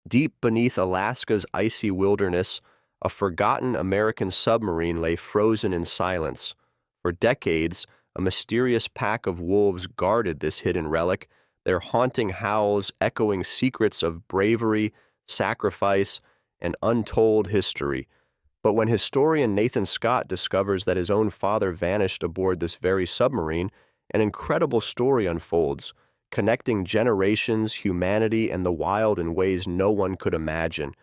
Deep beneath Alaska's icy wilderness, a forgotten American submarine lay frozen in silence. For decades, a mysterious pack of wolves guarded this hidden relic, their haunting howls echoing secrets of bravery, sacrifice, and untold history. But when historian Nathan Scott discovers that his own father vanished aboard this very submarine, an incredible story unfolds, connecting generations, humanity, and the wild in ways no one could imagine.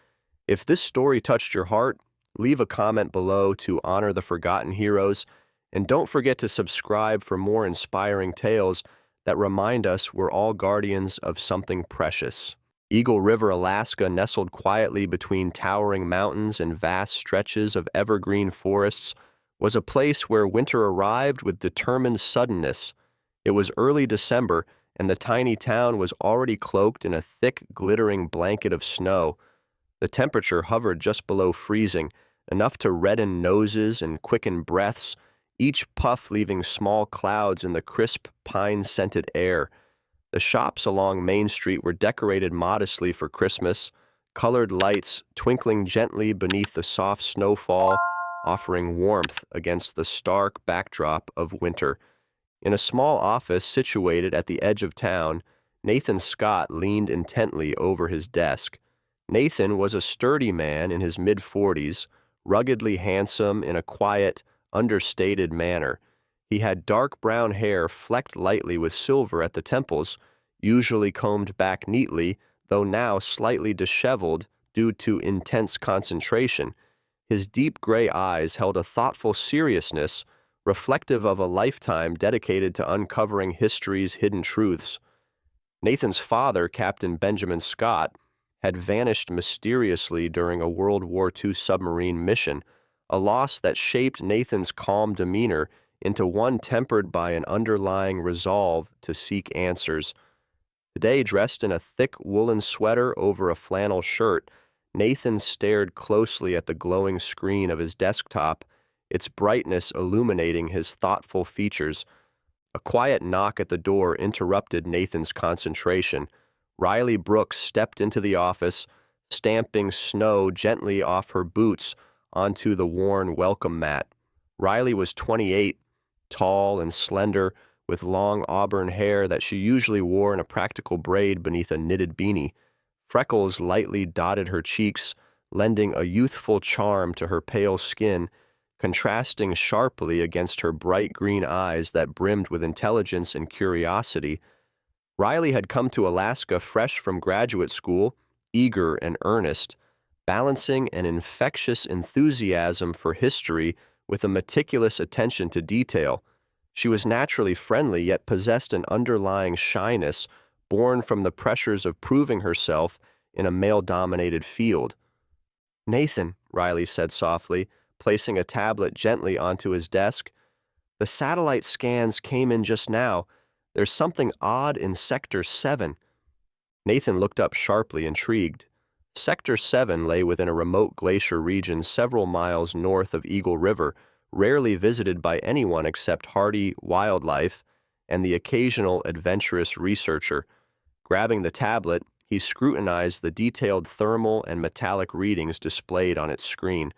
If this story touched your heart, leave a comment below to honor the forgotten heroes, and don't forget to subscribe for more inspiring tales that remind us we're all guardians of something precious. Eagle River, Alaska, nestled quietly between towering mountains and vast stretches of evergreen forests, was a place where winter arrived with determined suddenness. It was early December, and the tiny town was already cloaked in a thick, glittering blanket of snow. The temperature hovered just below freezing, enough to redden noses and quicken breaths, each puff leaving small clouds in the crisp, pine-scented air. The shops along Main Street were decorated modestly for Christmas, colored lights twinkling gently beneath the soft snowfall, offering warmth against the stark backdrop of winter. In a small office situated at the edge of town, Nathan Scott leaned intently over his desk. Nathan was a sturdy man in his mid-40s, ruggedly handsome in a quiet, understated manner. He had dark brown hair flecked lightly with silver at the temples, usually combed back neatly, though now slightly disheveled due to intense concentration. His deep gray eyes held a thoughtful seriousness, reflective of a lifetime dedicated to uncovering history's hidden truths. Nathan's father, Captain Benjamin Scott, had vanished mysteriously during a World War II submarine mission, a loss that shaped Nathan's calm demeanor into one tempered by an underlying resolve to seek answers. Today, dressed in a thick woolen sweater over a flannel shirt, Nathan stared closely at the glowing screen of his desktop, its brightness illuminating his thoughtful features. A quiet knock at the door interrupted Nathan's concentration. Riley Brooks stepped into the office, stamping snow gently off her boots onto the worn welcome mat. Riley was 28, tall and slender, with long auburn hair that she usually wore in a practical braid beneath a knitted beanie. Freckles lightly dotted her cheeks, lending a youthful charm to her pale skin, contrasting sharply against her bright green eyes that brimmed with intelligence and curiosity. Riley had come to Alaska fresh from graduate school, eager and earnest, balancing an infectious enthusiasm for history with a meticulous attention to detail. She was naturally friendly, yet possessed an underlying shyness born from the pressures of proving herself in a male-dominated field. "Nathan," Riley said softly, placing a tablet gently onto his desk, "the satellite scans came in just now. There's something odd in Sector 7. Nathan looked up sharply, intrigued. Sector 7 lay within a remote glacier region several miles north of Eagle River, rarely visited by anyone except hardy wildlife and the occasional adventurous researcher. Grabbing the tablet, he scrutinized the detailed thermal and metallic readings displayed on its screen.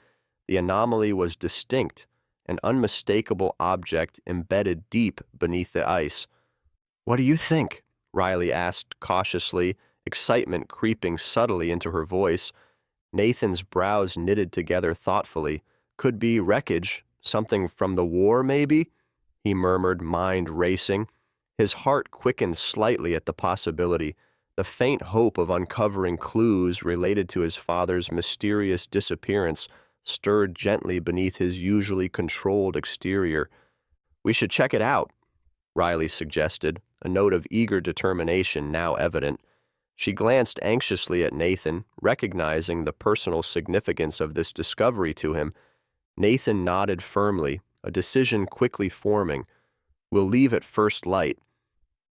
The anomaly was distinct, an unmistakable object embedded deep beneath the ice. "What do you think?" Riley asked cautiously, excitement creeping subtly into her voice. Nathan's brows knitted together thoughtfully. "Could be wreckage, something from the war, maybe?" he murmured, mind racing. His heart quickened slightly at the possibility. The faint hope of uncovering clues related to his father's mysterious disappearance stirred gently beneath his usually controlled exterior. "We should check it out," Riley suggested, a note of eager determination now evident. She glanced anxiously at Nathan, recognizing the personal significance of this discovery to him. Nathan nodded firmly, a decision quickly forming. "We'll leave at first light."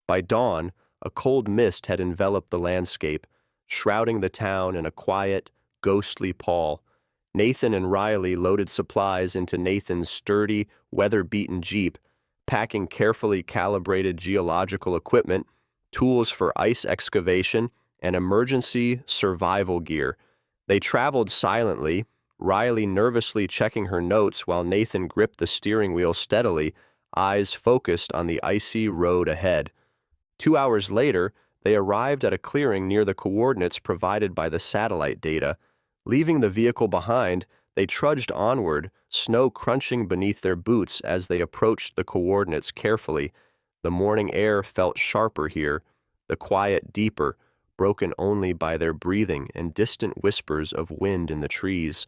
By dawn, a cold mist had enveloped the landscape, shrouding the town in a quiet, ghostly pall. Nathan and Riley loaded supplies into Nathan's sturdy, weather-beaten Jeep, packing carefully calibrated geological equipment, tools for ice excavation, and emergency survival gear. They traveled silently, Riley nervously checking her notes while Nathan gripped the steering wheel steadily, eyes focused on the icy road ahead. 2 hours later, they arrived at a clearing near the coordinates provided by the satellite data. Leaving the vehicle behind, they trudged onward, snow crunching beneath their boots as they approached the coordinates carefully. The morning air felt sharper here, the quiet deeper, broken only by their breathing and distant whispers of wind in the trees.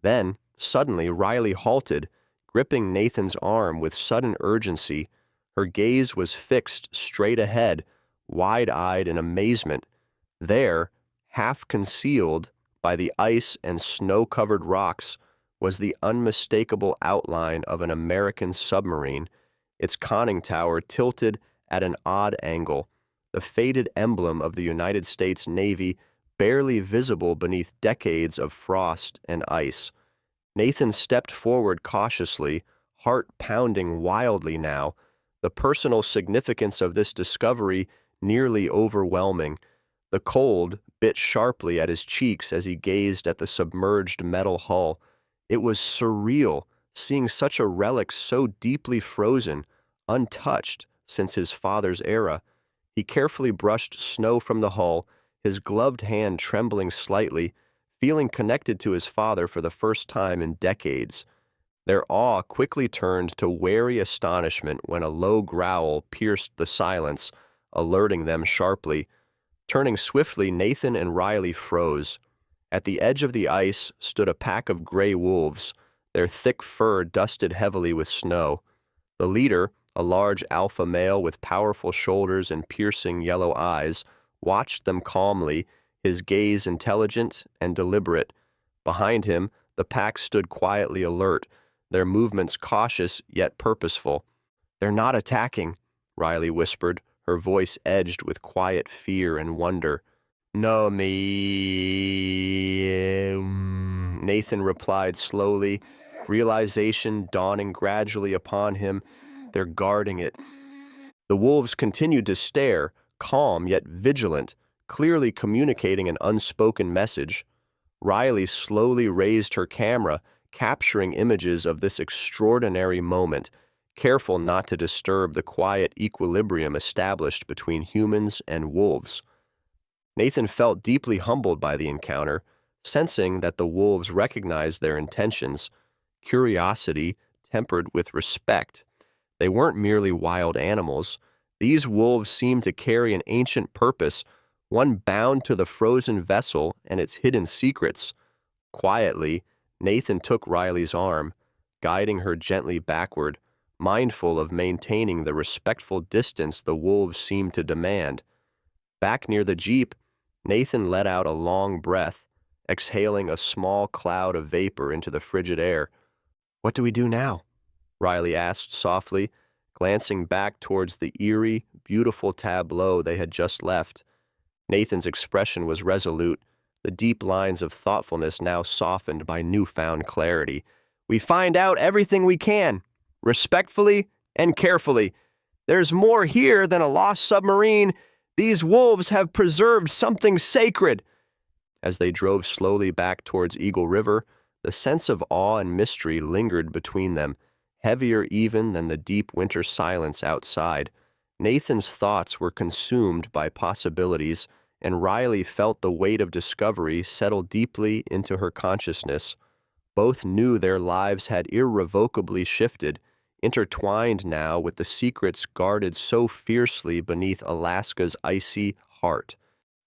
Then, suddenly, Riley halted, gripping Nathan's arm with sudden urgency. Her gaze was fixed straight ahead, wide-eyed in amazement. There, half concealed by the ice and snow-covered rocks, was the unmistakable outline of an American submarine, its conning tower tilted at an odd angle, the faded emblem of the United States Navy barely visible beneath decades of frost and ice. Nathan stepped forward cautiously, heart pounding wildly now, the personal significance of this discovery nearly overwhelming. The cold bit sharply at his cheeks as he gazed at the submerged metal hull. It was surreal, seeing such a relic so deeply frozen, untouched since his father's era. He carefully brushed snow from the hull, his gloved hand trembling slightly, feeling connected to his father for the first time in decades. Their awe quickly turned to wary astonishment when a low growl pierced the silence, alerting them sharply. Turning swiftly, Nathan and Riley froze. At the edge of the ice stood a pack of gray wolves, their thick fur dusted heavily with snow. The leader, a large alpha male with powerful shoulders and piercing yellow eyes, watched them calmly, his gaze intelligent and deliberate. Behind him, the pack stood quietly alert, their movements cautious yet purposeful. "They're not attacking," Riley whispered, her voice edged with quiet fear and wonder. "No, me," Nathan replied slowly, realization dawning gradually upon him. "They're guarding it." The wolves continued to stare, calm yet vigilant, clearly communicating an unspoken message. Riley slowly raised her camera, capturing images of this extraordinary moment, careful not to disturb the quiet equilibrium established between humans and wolves. Nathan felt deeply humbled by the encounter, sensing that the wolves recognized their intentions, curiosity tempered with respect. They weren't merely wild animals. These wolves seemed to carry an ancient purpose, one bound to the frozen vessel and its hidden secrets. Quietly, Nathan took Riley's arm, guiding her gently backward, mindful of maintaining the respectful distance the wolves seemed to demand. Back near the jeep, Nathan let out a long breath, exhaling a small cloud of vapor into the frigid air. "What do we do now?" Riley asked softly, glancing back towards the eerie, beautiful tableau they had just left. Nathan's expression was resolute, the deep lines of thoughtfulness now softened by newfound clarity. "We find out everything we can, respectfully and carefully. There's more here than a lost submarine. These wolves have preserved something sacred." As they drove slowly back towards Eagle River, the sense of awe and mystery lingered between them, heavier even than the deep winter silence outside. Nathan's thoughts were consumed by possibilities, and Riley felt the weight of discovery settle deeply into her consciousness. Both knew their lives had irrevocably shifted, intertwined now with the secrets guarded so fiercely beneath Alaska's icy heart.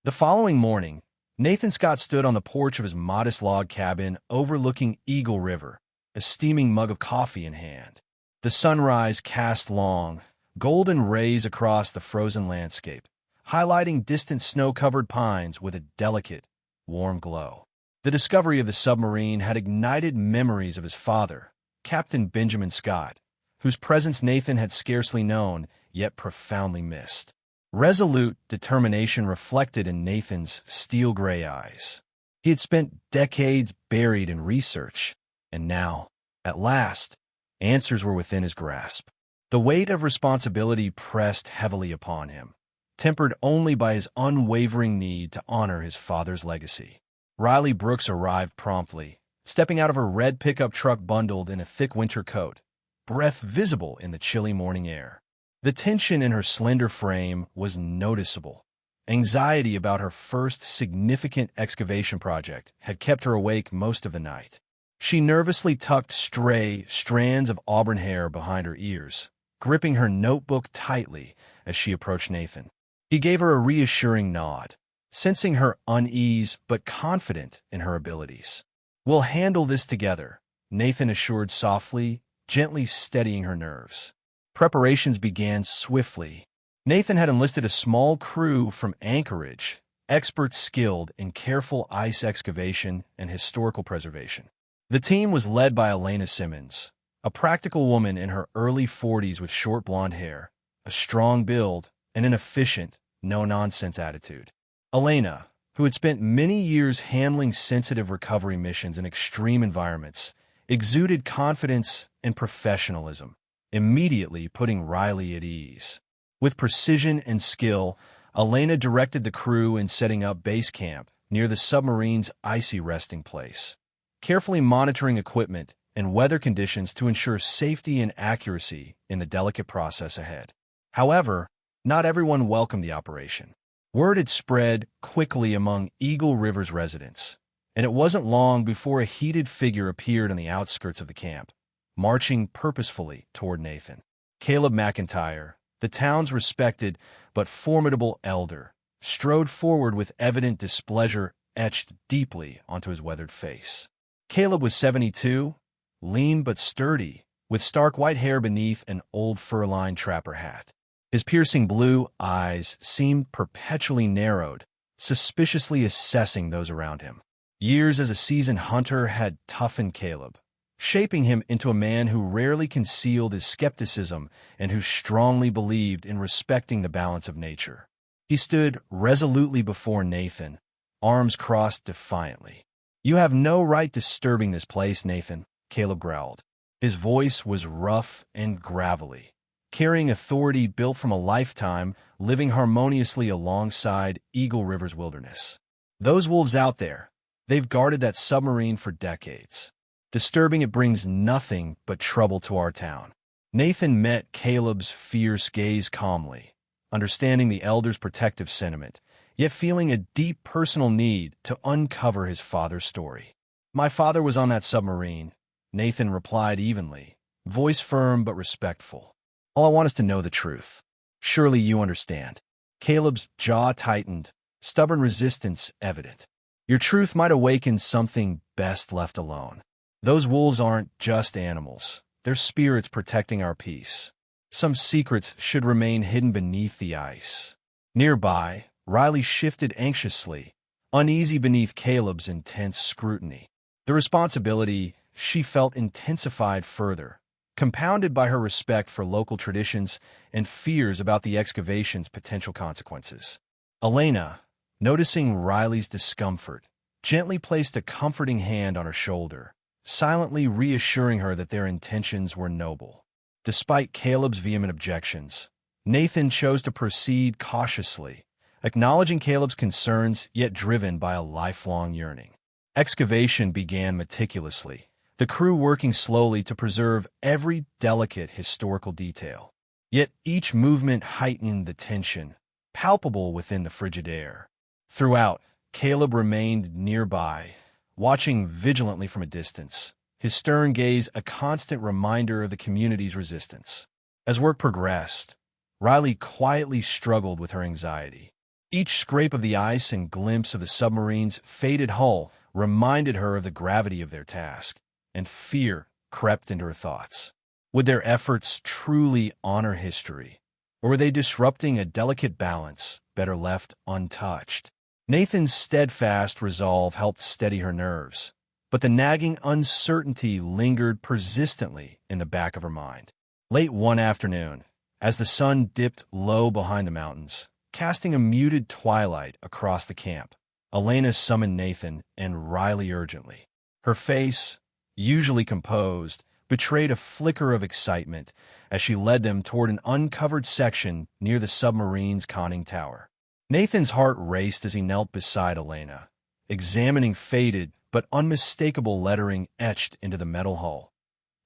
The following morning, Nathan Scott stood on the porch of his modest log cabin overlooking Eagle River, a steaming mug of coffee in hand. The sunrise cast long, golden rays across the frozen landscape, highlighting distant snow-covered pines with a delicate, warm glow. The discovery of the submarine had ignited memories of his father, Captain Benjamin Scott, whose presence Nathan had scarcely known, yet profoundly missed. Resolute determination reflected in Nathan's steel-gray eyes. He had spent decades buried in research, and now, at last, answers were within his grasp. The weight of responsibility pressed heavily upon him. tempered only by his unwavering need to honor his father's legacy. Riley Brooks arrived promptly, stepping out of her red pickup truck bundled in a thick winter coat, breath visible in the chilly morning air. The tension in her slender frame was noticeable. Anxiety about her first significant excavation project had kept her awake most of the night. She nervously tucked stray strands of auburn hair behind her ears, gripping her notebook tightly as she approached Nathan. He gave her a reassuring nod, sensing her unease but confident in her abilities. "We'll handle this together," Nathan assured softly, gently steadying her nerves. Preparations began swiftly. Nathan had enlisted a small crew from Anchorage, experts skilled in careful ice excavation and historical preservation. The team was led by Elena Simmons, a practical woman in her early 40s with short blonde hair, a strong build, and an efficient, no-nonsense attitude. Elena, who had spent many years handling sensitive recovery missions in extreme environments, exuded confidence and professionalism, immediately putting Riley at ease. With precision and skill, Elena directed the crew in setting up base camp near the submarine's icy resting place, carefully monitoring equipment and weather conditions to ensure safety and accuracy in the delicate process ahead. However, not everyone welcomed the operation. Word had spread quickly among Eagle River's residents, and it wasn't long before a heated figure appeared on the outskirts of the camp, marching purposefully toward Nathan. Caleb McIntyre, the town's respected but formidable elder, strode forward with evident displeasure etched deeply onto his weathered face. Caleb was 72, lean but sturdy, with stark white hair beneath an old fur-lined trapper hat. His piercing blue eyes seemed perpetually narrowed, suspiciously assessing those around him. Years as a seasoned hunter had toughened Caleb, shaping him into a man who rarely concealed his skepticism and who strongly believed in respecting the balance of nature. He stood resolutely before Nathan, arms crossed defiantly. "You have no right disturbing this place, Nathan," Caleb growled. His voice was rough and gravelly, carrying authority built from a lifetime living harmoniously alongside Eagle River's wilderness. "Those wolves out there, they've guarded that submarine for decades. Disturbing it brings nothing but trouble to our town." Nathan met Caleb's fierce gaze calmly, understanding the elder's protective sentiment, yet feeling a deep personal need to uncover his father's story. "My father was on that submarine," Nathan replied evenly, voice firm but respectful. "All I want is to know the truth. Surely you understand." Caleb's jaw tightened, stubborn resistance evident. "Your truth might awaken something best left alone. Those wolves aren't just animals. They're spirits protecting our peace. Some secrets should remain hidden beneath the ice." Nearby, Riley shifted anxiously, uneasy beneath Caleb's intense scrutiny. The responsibility, she felt, intensified further, compounded by her respect for local traditions and fears about the excavation's potential consequences. Elena, noticing Riley's discomfort, gently placed a comforting hand on her shoulder, silently reassuring her that their intentions were noble. Despite Caleb's vehement objections, Nathan chose to proceed cautiously, acknowledging Caleb's concerns yet driven by a lifelong yearning. Excavation began meticulously, the crew working slowly to preserve every delicate historical detail. Yet each movement heightened the tension, palpable within the frigid air. Throughout, Caleb remained nearby, watching vigilantly from a distance, his stern gaze a constant reminder of the community's resistance. As work progressed, Riley quietly struggled with her anxiety. Each scrape of the ice and glimpse of the submarine's faded hull reminded her of the gravity of their task, and fear crept into her thoughts. Would their efforts truly honor history, or were they disrupting a delicate balance better left untouched? Nathan's steadfast resolve helped steady her nerves, but the nagging uncertainty lingered persistently in the back of her mind. Late one afternoon, as the sun dipped low behind the mountains, casting a muted twilight across the camp, Elena summoned Nathan and Riley urgently. Her face, usually composed, betrayed a flicker of excitement as she led them toward an uncovered section near the submarine's conning tower. Nathan's heart raced as he knelt beside Elena, examining faded but unmistakable lettering etched into the metal hull.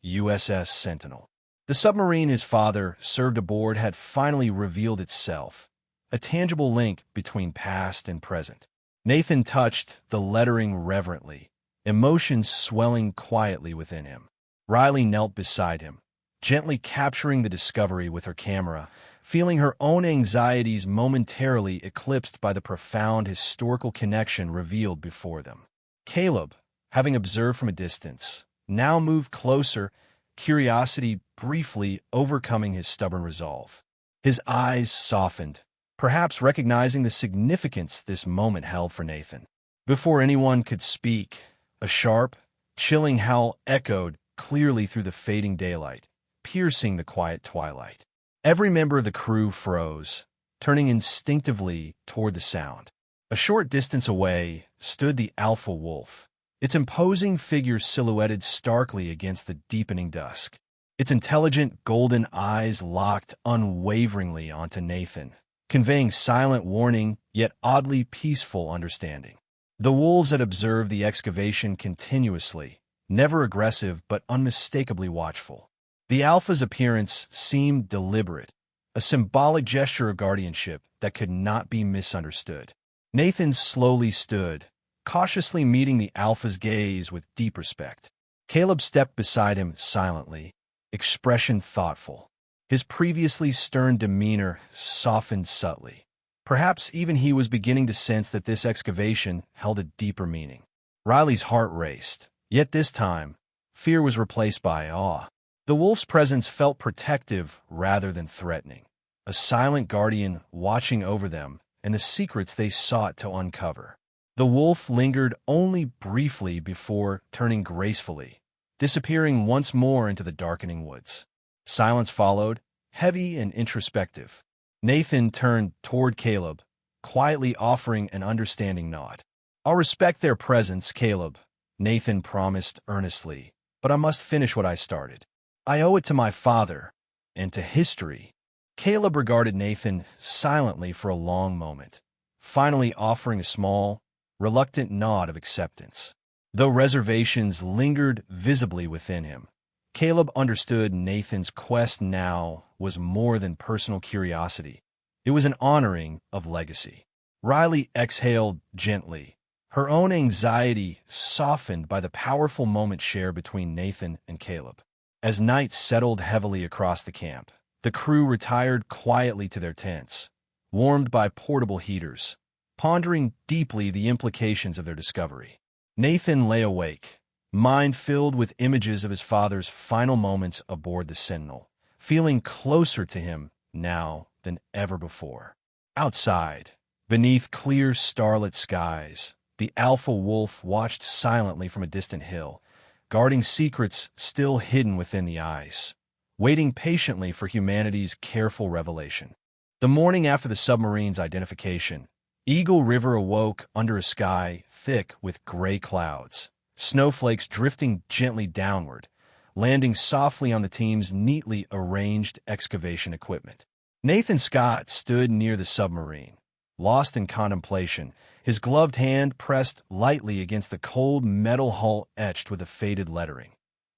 USS Sentinel. The submarine his father served aboard had finally revealed itself, a tangible link between past and present. Nathan touched the lettering reverently, emotions swelling quietly within him. Riley knelt beside him, gently capturing the discovery with her camera, feeling her own anxieties momentarily eclipsed by the profound historical connection revealed before them. Caleb, having observed from a distance, now moved closer, curiosity briefly overcoming his stubborn resolve. His eyes softened, perhaps recognizing the significance this moment held for Nathan. Before anyone could speak, a sharp, chilling howl echoed clearly through the fading daylight, piercing the quiet twilight. Every member of the crew froze, turning instinctively toward the sound. A short distance away stood the alpha wolf, its imposing figure silhouetted starkly against the deepening dusk. Its intelligent golden eyes locked unwaveringly onto Nathan, conveying silent warning yet oddly peaceful understanding. The wolves had observed the excavation continuously, never aggressive but unmistakably watchful. The alpha's appearance seemed deliberate, a symbolic gesture of guardianship that could not be misunderstood. Nathan slowly stood, cautiously meeting the alpha's gaze with deep respect. Caleb stepped beside him silently, expression thoughtful. His previously stern demeanor softened subtly. Perhaps even he was beginning to sense that this excavation held a deeper meaning. Riley's heart raced, yet this time, fear was replaced by awe. The wolf's presence felt protective rather than threatening, a silent guardian watching over them and the secrets they sought to uncover. The wolf lingered only briefly before turning gracefully, disappearing once more into the darkening woods. Silence followed, heavy and introspective. Nathan turned toward Caleb, quietly offering an understanding nod. "I'll respect their presence, Caleb," Nathan promised earnestly, "but I must finish what I started. I owe it to my father and to history." Caleb regarded Nathan silently for a long moment, finally offering a small, reluctant nod of acceptance. Though reservations lingered visibly within him, Caleb understood Nathan's quest now was more than personal curiosity. It was an honoring of legacy. Riley exhaled gently, her own anxiety softened by the powerful moment shared between Nathan and Caleb. As night settled heavily across the camp, the crew retired quietly to their tents, warmed by portable heaters, pondering deeply the implications of their discovery. Nathan lay awake, mind filled with images of his father's final moments aboard the Sentinel, feeling closer to him now than ever before. Outside, beneath clear starlit skies, the alpha wolf watched silently from a distant hill, guarding secrets still hidden within the ice, waiting patiently for humanity's careful revelation. The morning after the submarine's identification, Eagle River awoke under a sky thick with gray clouds, snowflakes drifting gently downward, landing softly on the team's neatly arranged excavation equipment. Nathan Scott stood near the submarine, lost in contemplation, his gloved hand pressed lightly against the cold metal hull etched with a faded lettering,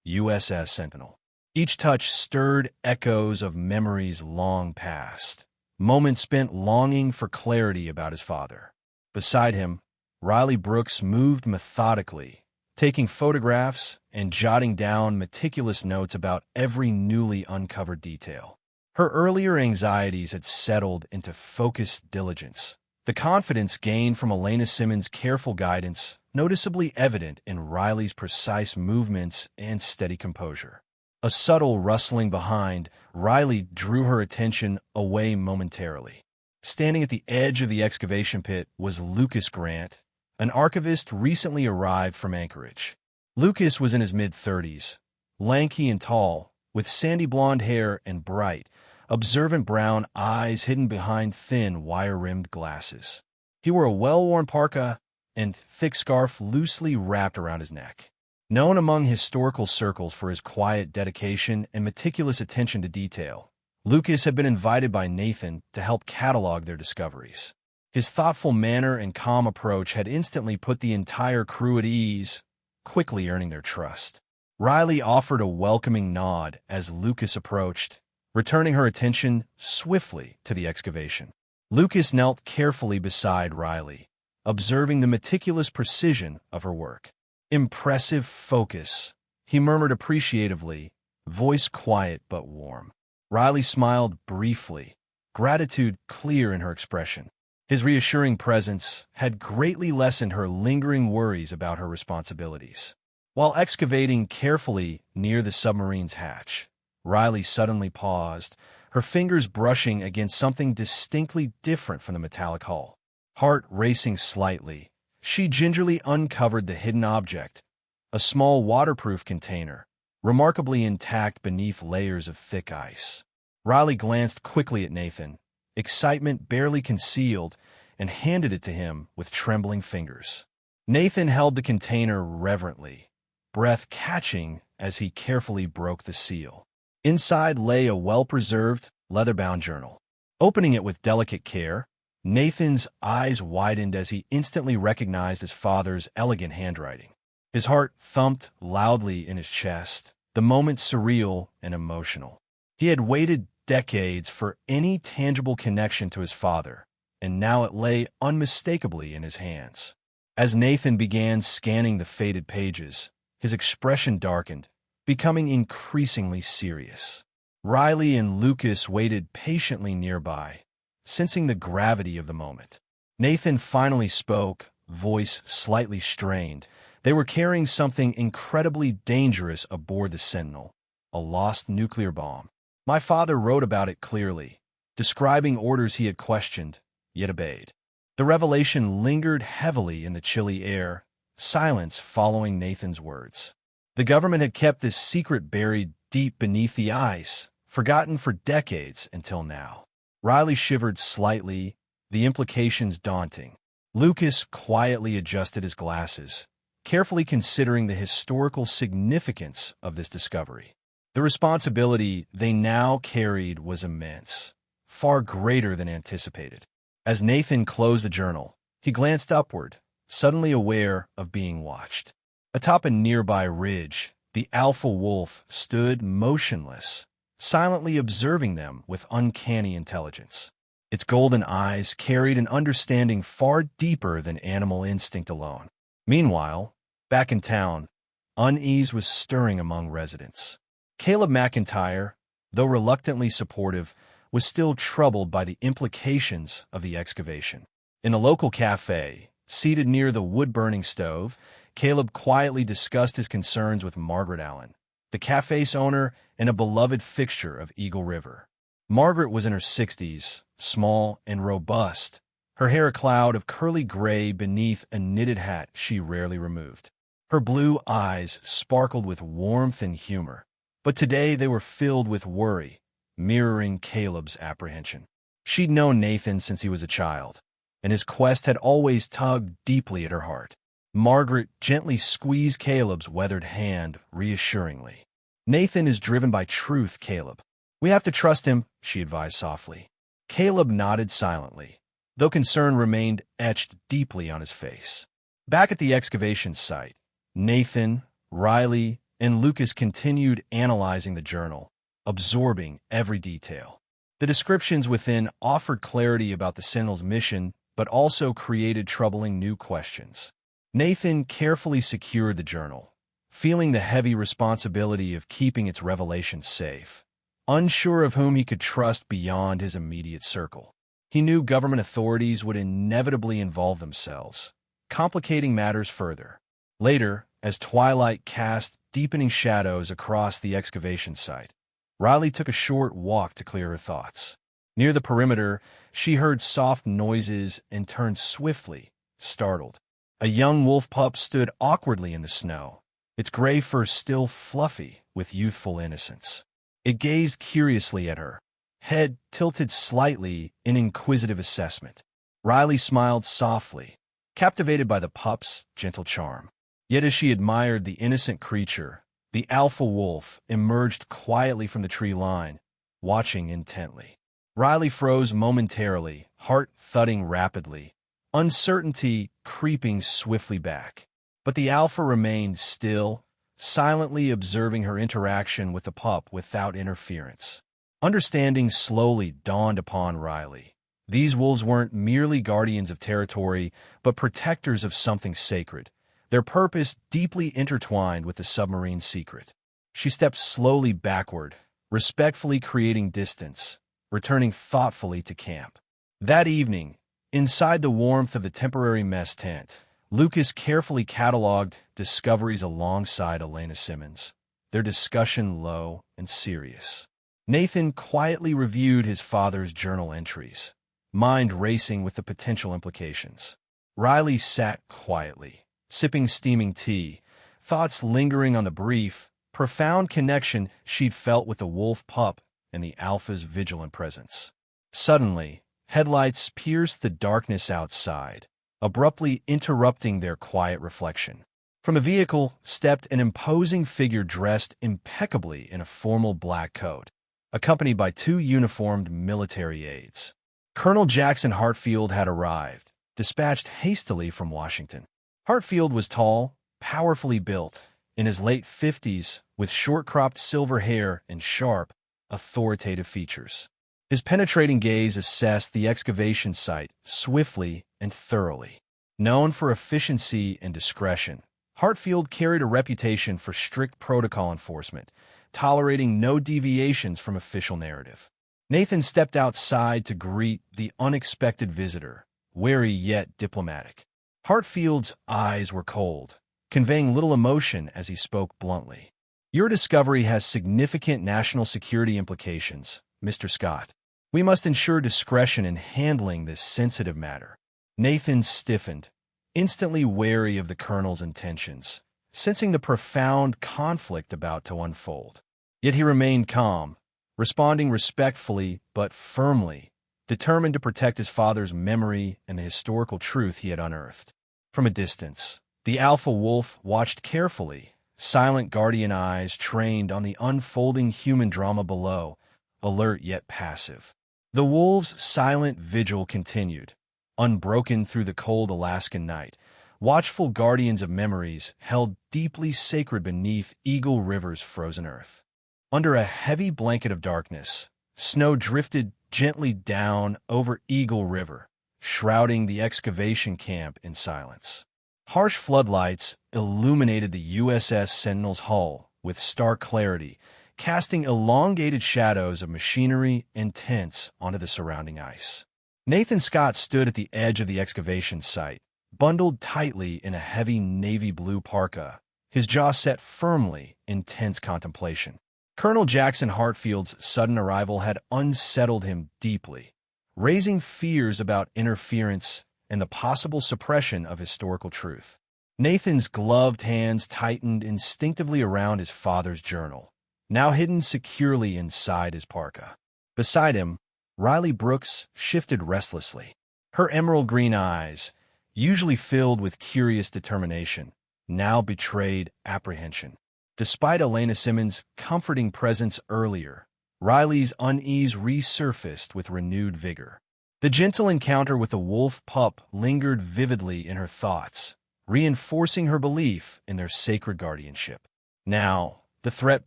USS Sentinel. Each touch stirred echoes of memories long past, moments spent longing for clarity about his father. Beside him, Riley Brooks moved methodically, taking photographs and jotting down meticulous notes about every newly uncovered detail. Her earlier anxieties had settled into focused diligence, the confidence gained from Elena Simmons' careful guidance noticeably evident in Riley's precise movements and steady composure. A subtle rustling behind, Riley drew her attention away momentarily. Standing at the edge of the excavation pit was Lucas Grant, an archivist recently arrived from Anchorage. Lucas was in his mid-30s, lanky and tall, with sandy blonde hair and bright, observant brown eyes hidden behind thin, wire-rimmed glasses. He wore a well-worn parka and thick scarf loosely wrapped around his neck. Known among historical circles for his quiet dedication and meticulous attention to detail, Lucas had been invited by Nathan to help catalog their discoveries. His thoughtful manner and calm approach had instantly put the entire crew at ease, quickly earning their trust. Riley offered a welcoming nod as Lucas approached, returning her attention swiftly to the excavation. Lucas knelt carefully beside Riley, observing the meticulous precision of her work. "Impressive focus," he murmured appreciatively, voice quiet but warm. Riley smiled briefly, gratitude clear in her expression. His reassuring presence had greatly lessened her lingering worries about her responsibilities. While excavating carefully near the submarine's hatch, Riley suddenly paused, her fingers brushing against something distinctly different from the metallic hull. Heart racing slightly, she gingerly uncovered the hidden object, a small waterproof container, remarkably intact beneath layers of thick ice. Riley glanced quickly at Nathan, excitement barely concealed, and handed it to him with trembling fingers. Nathan held the container reverently, breath catching as he carefully broke the seal. Inside lay a well-preserved, leather-bound journal. Opening it with delicate care, Nathan's eyes widened as he instantly recognized his father's elegant handwriting. His heart thumped loudly in his chest, the moment surreal and emotional. He had waited decades for any tangible connection to his father, and now it lay unmistakably in his hands. As Nathan began scanning the faded pages, his expression darkened, becoming increasingly serious. Riley and Lucas waited patiently nearby, sensing the gravity of the moment. Nathan finally spoke, voice slightly strained. They were carrying something incredibly dangerous aboard the Sentinel, a lost nuclear bomb. My father wrote about it clearly, describing orders he had questioned, yet obeyed. The revelation lingered heavily in the chilly air, silence following Nathan's words. The government had kept this secret buried deep beneath the ice, forgotten for decades until now. Riley shivered slightly, the implications daunting. Lucas quietly adjusted his glasses, carefully considering the historical significance of this discovery. The responsibility they now carried was immense, far greater than anticipated. As Nathan closed the journal, he glanced upward, suddenly aware of being watched. Atop a nearby ridge, the alpha wolf stood motionless, silently observing them with uncanny intelligence. Its golden eyes carried an understanding far deeper than animal instinct alone. Meanwhile, back in town, unease was stirring among residents. Caleb McIntyre, though reluctantly supportive, was still troubled by the implications of the excavation. In a local cafe, seated near the wood-burning stove, Caleb quietly discussed his concerns with Margaret Allen, the cafe's owner and a beloved fixture of Eagle River. Margaret was in her 60s, small and robust, her hair a cloud of curly gray beneath a knitted hat she rarely removed. Her blue eyes sparkled with warmth and humor, but today they were filled with worry, mirroring Caleb's apprehension. She'd known Nathan since he was a child, and his quest had always tugged deeply at her heart. Margaret gently squeezed Caleb's weathered hand reassuringly. "Nathan is driven by truth, Caleb. We have to trust him," she advised softly. Caleb nodded silently, though concern remained etched deeply on his face. Back at the excavation site, Nathan, Riley, and Lucas continued analyzing the journal, absorbing every detail. The descriptions within offered clarity about the Sentinel's mission, but also created troubling new questions. Nathan carefully secured the journal, feeling the heavy responsibility of keeping its revelations safe, unsure of whom he could trust beyond his immediate circle. He knew government authorities would inevitably involve themselves, complicating matters further. Later, as twilight cast deepening shadows across the excavation site, Riley took a short walk to clear her thoughts. Near the perimeter, she heard soft noises and turned swiftly, startled. A young wolf pup stood awkwardly in the snow, its gray fur still fluffy with youthful innocence. It gazed curiously at her, head tilted slightly in inquisitive assessment. Riley smiled softly, captivated by the pup's gentle charm. Yet as she admired the innocent creature, the alpha wolf emerged quietly from the tree line, watching intently. Riley froze momentarily, heart thudding rapidly, uncertainty creeping swiftly back. But the alpha remained still, silently observing her interaction with the pup without interference. Understanding slowly dawned upon Riley. These wolves weren't merely guardians of territory, but protectors of something sacred, their purpose deeply intertwined with the submarine secret. She stepped slowly backward, respectfully creating distance, returning thoughtfully to camp. That evening, inside the warmth of the temporary mess tent, Lucas carefully cataloged discoveries alongside Elena Simmons, their discussion low and serious. Nathan quietly reviewed his father's journal entries, mind racing with the potential implications. Riley sat quietly, sipping steaming tea, thoughts lingering on the brief, profound connection she'd felt with the wolf pup and the alpha's vigilant presence. Suddenly, headlights pierced the darkness outside, abruptly interrupting their quiet reflection. From a vehicle stepped an imposing figure dressed impeccably in a formal black coat, accompanied by two uniformed military aides. Colonel Jackson Hartfield had arrived, dispatched hastily from Washington. Hartfield was tall, powerfully built, in his late 50s, with short-cropped silver hair and sharp, authoritative features. His penetrating gaze assessed the excavation site swiftly and thoroughly. Known for efficiency and discretion, Hartfield carried a reputation for strict protocol enforcement, tolerating no deviations from official narrative. Nathan stepped outside to greet the unexpected visitor, wary yet diplomatic. Hartfield's eyes were cold, conveying little emotion as he spoke bluntly. "Your discovery has significant national security implications, Mr. Scott. We must ensure discretion in handling this sensitive matter." Nathan stiffened, instantly wary of the colonel's intentions, sensing the profound conflict about to unfold. Yet he remained calm, responding respectfully but firmly, determined to protect his father's memory and the historical truth he had unearthed. From a distance, the alpha wolf watched carefully, silent guardian eyes trained on the unfolding human drama below, alert yet passive. The wolves' silent vigil continued, unbroken through the cold Alaskan night, watchful guardians of memories held deeply sacred beneath Eagle River's frozen earth. Under a heavy blanket of darkness, snow drifted gently down over Eagle River, shrouding the excavation camp in silence. Harsh floodlights illuminated the USS Sentinel's hull with stark clarity, casting elongated shadows of machinery and tents onto the surrounding ice. Nathan Scott stood at the edge of the excavation site, bundled tightly in a heavy navy blue parka, his jaw set firmly in tense contemplation. Colonel Jackson Hartfield's sudden arrival had unsettled him deeply, raising fears about interference and the possible suppression of historical truth. Nathan's gloved hands tightened instinctively around his father's journal, now hidden securely inside his parka. Beside him, Riley Brooks shifted restlessly. Her emerald green eyes, usually filled with curious determination, now betrayed apprehension. Despite Elena Simmons' comforting presence earlier, Riley's unease resurfaced with renewed vigor. The gentle encounter with the wolf pup lingered vividly in her thoughts, reinforcing her belief in their sacred guardianship. Now, the threat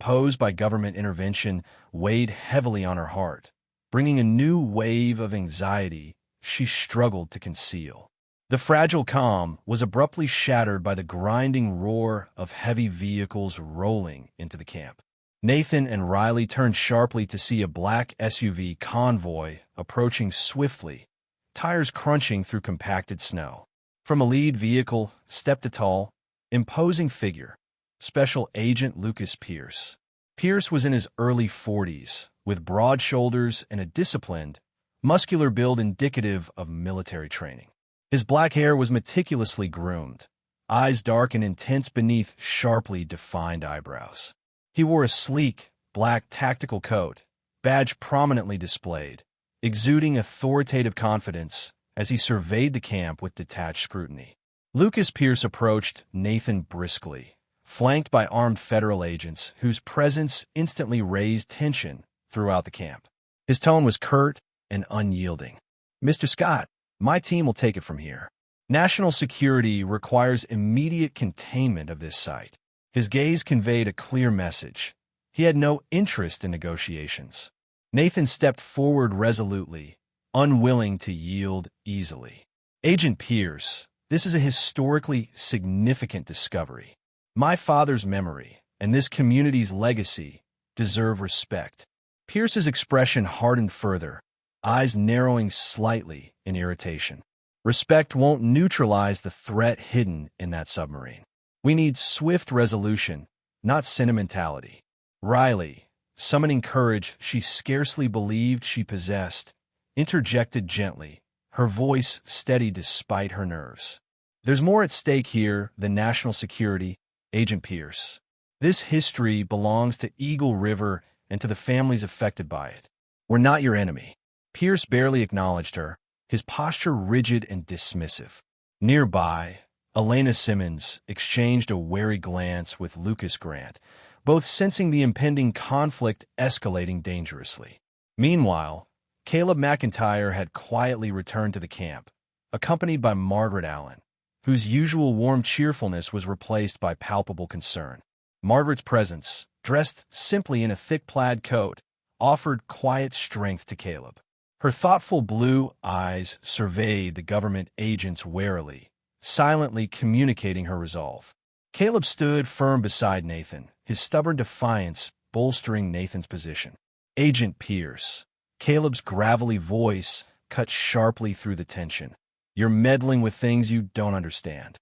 posed by government intervention weighed heavily on her heart, bringing a new wave of anxiety she struggled to conceal. The fragile calm was abruptly shattered by the grinding roar of heavy vehicles rolling into the camp. Nathan and Riley turned sharply to see a black SUV convoy approaching swiftly, tires crunching through compacted snow. From a lead vehicle stepped a tall, imposing figure, Special Agent Lucas Pierce. Pierce was in his early 40s, with broad shoulders and a disciplined, muscular build indicative of military training. His black hair was meticulously groomed, eyes dark and intense beneath sharply defined eyebrows. He wore a sleek, black tactical coat, badge prominently displayed, exuding authoritative confidence as he surveyed the camp with detached scrutiny. Lucas Pierce approached Nathan briskly, flanked by armed federal agents whose presence instantly raised tension throughout the camp. His tone was curt and unyielding. "Mr. Scott, my team will take it from here. National security requires immediate containment of this site." His gaze conveyed a clear message. He had no interest in negotiations. Nathan stepped forward resolutely, unwilling to yield easily. "Agent Pierce, this is a historically significant discovery. My father's memory and this community's legacy deserve respect." Pierce's expression hardened further, eyes narrowing slightly in irritation. "Respect won't neutralize the threat hidden in that submarine. We need swift resolution, not sentimentality." Riley, summoning courage she scarcely believed she possessed, interjected gently, her voice steady despite her nerves. "There's more at stake here than national security, Agent Pierce. This history belongs to Eagle River and to the families affected by it. We're not your enemy." Pierce barely acknowledged her, his posture rigid and dismissive. Nearby, Elena Simmons exchanged a wary glance with Lucas Grant, both sensing the impending conflict escalating dangerously. Meanwhile, Caleb McIntyre had quietly returned to the camp, accompanied by Margaret Allen, whose usual warm cheerfulness was replaced by palpable concern. Margaret's presence, dressed simply in a thick plaid coat, offered quiet strength to Caleb. Her thoughtful blue eyes surveyed the government agents warily, silently communicating her resolve. Caleb stood firm beside Nathan, his stubborn defiance bolstering Nathan's position. "Agent Pierce." Caleb's gravelly voice cut sharply through the tension. "You're meddling with things you don't understand."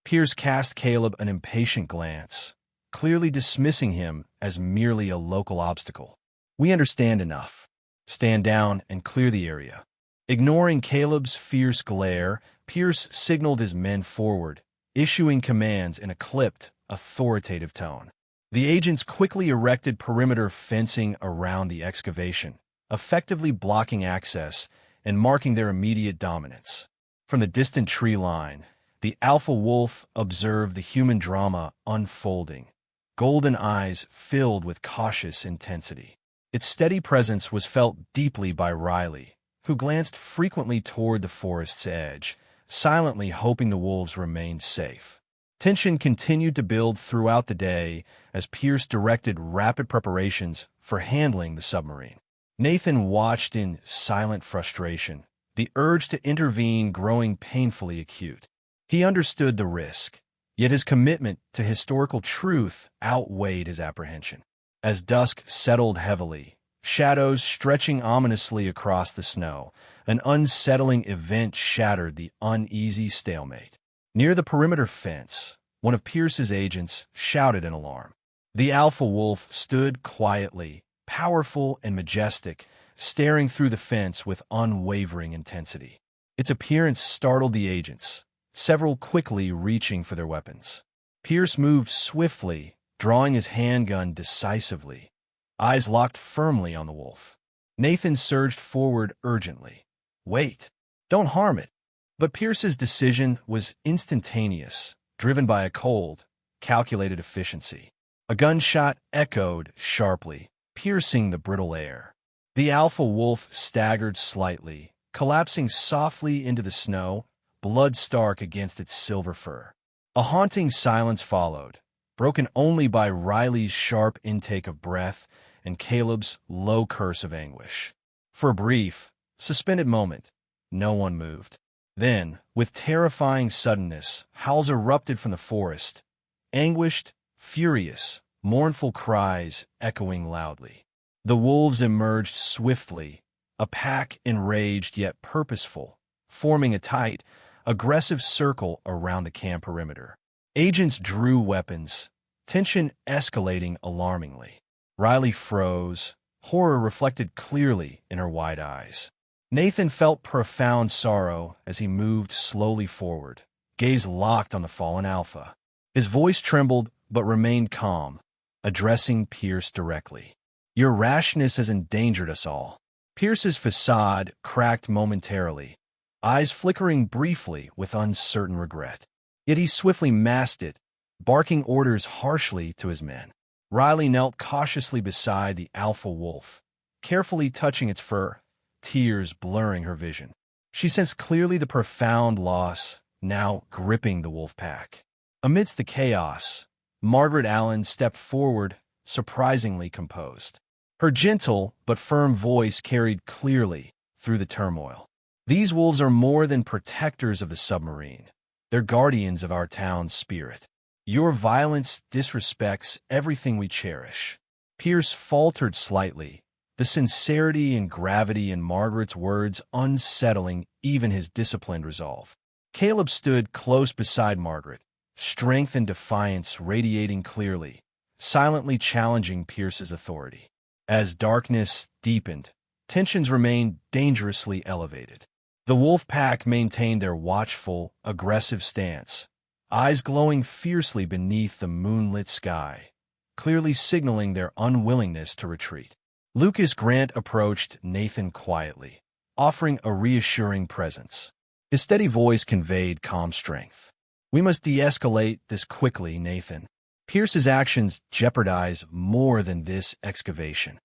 Pierce cast Caleb an impatient glance, clearly dismissing him as merely a local obstacle. "We understand enough. Stand down and clear the area." Ignoring Caleb's fierce glare, Pierce signaled his men forward, issuing commands in a clipped, authoritative tone. The agents quickly erected perimeter fencing around the excavation, effectively blocking access and marking their immediate dominance. From the distant tree line, the alpha wolf observed the human drama unfolding, golden eyes filled with cautious intensity. Its steady presence was felt deeply by Riley, who glanced frequently toward the forest's edge, silently hoping the wolves remained safe. Tension continued to build throughout the day as Pierce directed rapid preparations for handling the submarine. Nathan watched in silent frustration, the urge to intervene growing painfully acute. He understood the risk, yet his commitment to historical truth outweighed his apprehension. As dusk settled heavily, shadows stretching ominously across the snow, an unsettling event shattered the uneasy stalemate. Near the perimeter fence, one of Pierce's agents shouted in alarm. The alpha wolf stood quietly, powerful and majestic, staring through the fence with unwavering intensity. Its appearance startled the agents, several quickly reaching for their weapons. Pierce moved swiftly, drawing his handgun decisively, eyes locked firmly on the wolf. Nathan surged forward urgently. "Wait, don't harm it." But Pierce's decision was instantaneous, driven by a cold, calculated efficiency. A gunshot echoed sharply, piercing the brittle air. The alpha wolf staggered slightly, collapsing softly into the snow, blood stark against its silver fur. A haunting silence followed, broken only by Riley's sharp intake of breath and Caleb's low curse of anguish. For a brief, suspended moment, no one moved. Then, with terrifying suddenness, howls erupted from the forest, anguished, furious, mournful cries echoing loudly. The wolves emerged swiftly, a pack enraged yet purposeful, forming a tight, aggressive circle around the camp perimeter. Agents drew weapons, tension escalating alarmingly. Riley froze, horror reflected clearly in her wide eyes. Nathan felt profound sorrow as he moved slowly forward, gaze locked on the fallen alpha. His voice trembled but remained calm, addressing Pierce directly. "Your rashness has endangered us all." Pierce's facade cracked momentarily, eyes flickering briefly with uncertain regret. Yet he swiftly masked it, barking orders harshly to his men. Riley knelt cautiously beside the alpha wolf, carefully touching its fur, tears blurring her vision. She sensed clearly the profound loss now gripping the wolf pack. Amidst the chaos, Margaret Allen stepped forward, surprisingly composed. Her gentle but firm voice carried clearly through the turmoil. These wolves are more than protectors of the submarine. They're guardians of our town's spirit. Your violence disrespects everything we cherish. Pierce faltered slightly, the sincerity and gravity in Margaret's words unsettling even his disciplined resolve. Caleb stood close beside Margaret, strength and defiance radiating clearly, silently challenging Pierce's authority. As darkness deepened, tensions remained dangerously elevated. The wolf pack maintained their watchful, aggressive stance, eyes glowing fiercely beneath the moonlit sky, clearly signaling their unwillingness to retreat. Lucas Grant approached Nathan quietly, offering a reassuring presence. His steady voice conveyed calm strength. "We must de-escalate this quickly, Nathan. Pierce's actions jeopardize more than this excavation."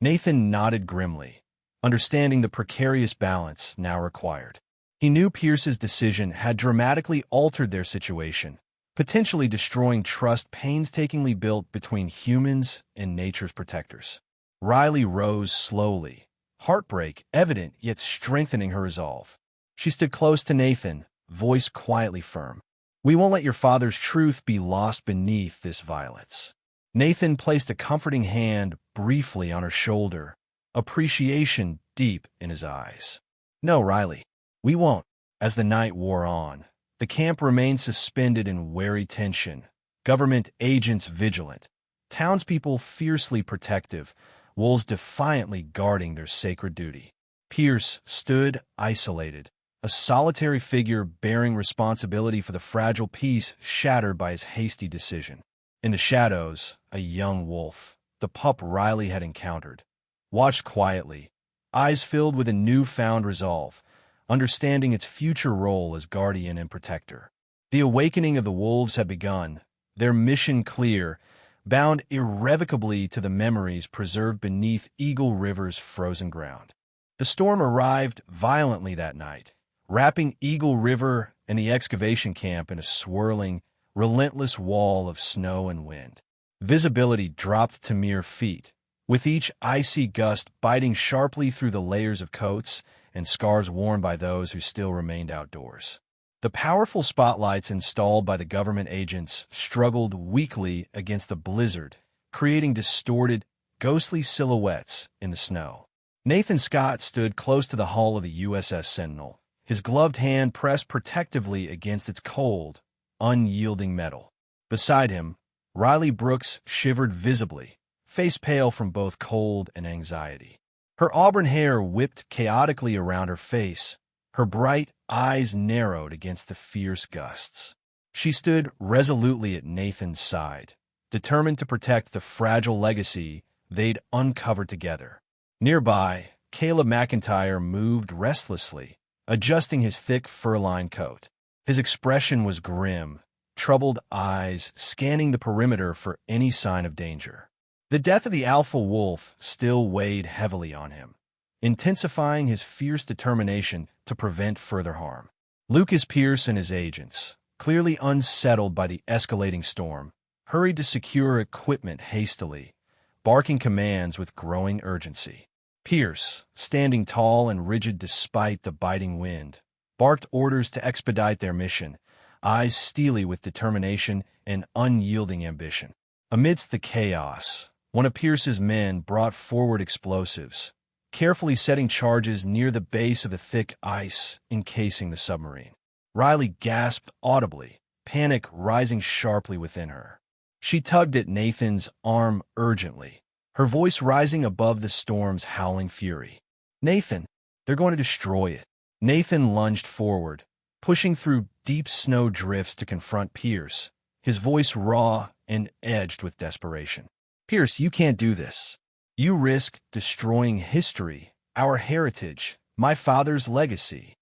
Nathan nodded grimly, understanding the precarious balance now required. He knew Pierce's decision had dramatically altered their situation, potentially destroying trust painstakingly built between humans and nature's protectors. Riley rose slowly, heartbreak evident yet strengthening her resolve. She stood close to Nathan, voice quietly firm. "We won't let your father's truth be lost beneath this violence." Nathan placed a comforting hand briefly on her shoulder, appreciation deep in his eyes. "No, Riley, we won't." As the night wore on, the camp remained suspended in wary tension, government agents vigilant, townspeople fiercely protective, wolves defiantly guarding their sacred duty. Pierce stood isolated, a solitary figure bearing responsibility for the fragile peace shattered by his hasty decision. In the shadows, a young wolf, the pup Riley had encountered, watched quietly, eyes filled with a newfound resolve, understanding its future role as guardian and protector. The awakening of the wolves had begun, their mission clear, bound irrevocably to the memories preserved beneath Eagle River's frozen ground. The storm arrived violently that night, wrapping Eagle River and the excavation camp in a swirling, relentless wall of snow and wind. Visibility dropped to mere feet, with each icy gust biting sharply through the layers of coats and scarves worn by those who still remained outdoors. The powerful spotlights installed by the government agents struggled weakly against the blizzard, creating distorted, ghostly silhouettes in the snow. Nathan Scott stood close to the hull of the USS Sentinel, his gloved hand pressed protectively against its cold, unyielding metal. Beside him, Riley Brooks shivered visibly, face pale from both cold and anxiety. Her auburn hair whipped chaotically around her face, her bright eyes narrowed against the fierce gusts. She stood resolutely at Nathan's side, determined to protect the fragile legacy they'd uncovered together. Nearby, Caleb McIntyre moved restlessly, adjusting his thick fur-lined coat. His expression was grim, troubled eyes scanning the perimeter for any sign of danger. The death of the alpha wolf still weighed heavily on him, intensifying his fierce determination to prevent further harm. Lucas Pierce and his agents, clearly unsettled by the escalating storm, hurried to secure equipment hastily, barking commands with growing urgency. Pierce, standing tall and rigid despite the biting wind, barked orders to expedite their mission, eyes steely with determination and unyielding ambition. Amidst the chaos, one of Pierce's men brought forward explosives, carefully setting charges near the base of the thick ice encasing the submarine. Riley gasped audibly, panic rising sharply within her. She tugged at Nathan's arm urgently, her voice rising above the storm's howling fury. "Nathan, they're going to destroy it." Nathan lunged forward, pushing through deep snow drifts to confront Pierce, his voice raw and edged with desperation. "Pierce, you can't do this. You risk destroying history, our heritage, my father's legacy."